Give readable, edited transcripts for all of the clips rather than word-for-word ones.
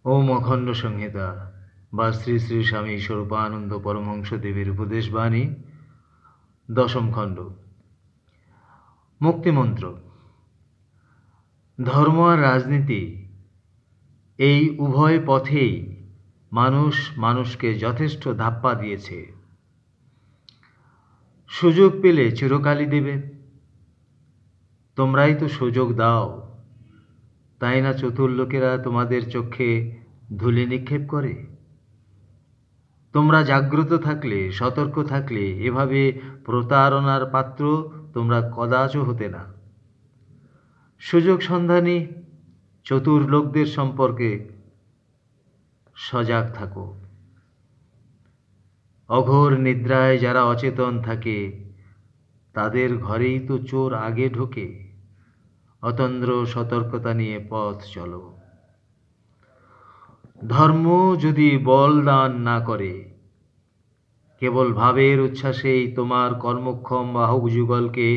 ওম অখণ্ড সংহিতা বা শ্রী শ্রী স্বামী স্বরূপানন্দ পরমহংসদেবের উপদেশবাণী, দশম খণ্ড। মুক্তিমন্ত্র। ধর্ম আর রাজনীতি, এই উভয় পথেই মানুষ মানুষকে যথেষ্ট ধাপ্পা দিয়েছে। সুযোগ পেলে চিরকালই দেবে। তোমরাই তো সুযোগ দাও, তাই না চতুর লোকেরা তোমাদের চোখে ধুলি নিক্ষেপ করে? তোমরা জাগ্রত থাকলে, সতর্ক থাকলে এভাবে প্রতারণার পাত্র তোমরা কদাচ হতে না। সুযোগ সন্ধানী চতুর লোকদের সম্পর্কে সজাগ থাকো। অঘোর নিদ্রায় যারা অচেতন থাকে, তাদের ঘরেই তো চোর আগে ঢোকে। অতন্দ্র সতর্কতা নিয়ে পথ চলো। ধর্ম যদি বল দান না করে, কেবল ভাবের উচ্ছ্বাসেই তোমার কর্মক্ষম বাহুযুগলকে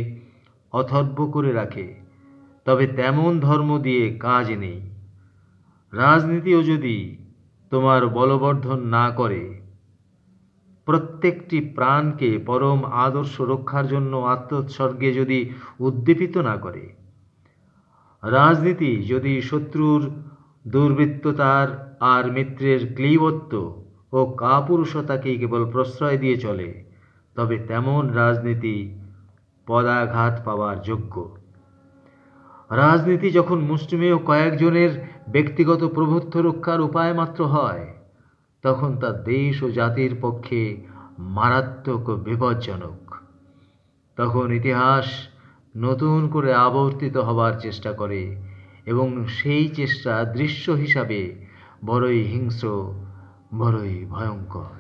অথর্ব করে রাখে, তবে তেমন ধর্ম দিয়ে কাজ নেই। রাজনীতিও যদি তোমার বলবর্ধন না করে, প্রত্যেকটি প্রাণকে পরম আদর্শ রক্ষার জন্য আত্মোৎসর্গে যদি উদ্দীপিত না করে, রাজনীতি যদি শত্রুর দুর্বৃত্ততার আর মিত্রের ক্লীবত্ব ও কাপুরুষতাকেই কেবল প্রশ্রয় দিয়ে চলে, তবে তেমন রাজনীতি পদাঘাত পাওয়ার যোগ্য। রাজনীতি যখন মুষ্টিমেয় কয়েকজনের ব্যক্তিগত প্রভুত্ব রক্ষার উপায় মাত্র হয়, তখন তা দেশ ও জাতির পক্ষে মারাত্মক ও বিপজ্জনক। তখন ইতিহাস নতুন করে আবর্তিত হবার চেষ্টা করে, এবং সেই চেষ্টা দৃশ্য হিসাবে বড়ই হিংস্র, বড়ই ভয়ঙ্কর।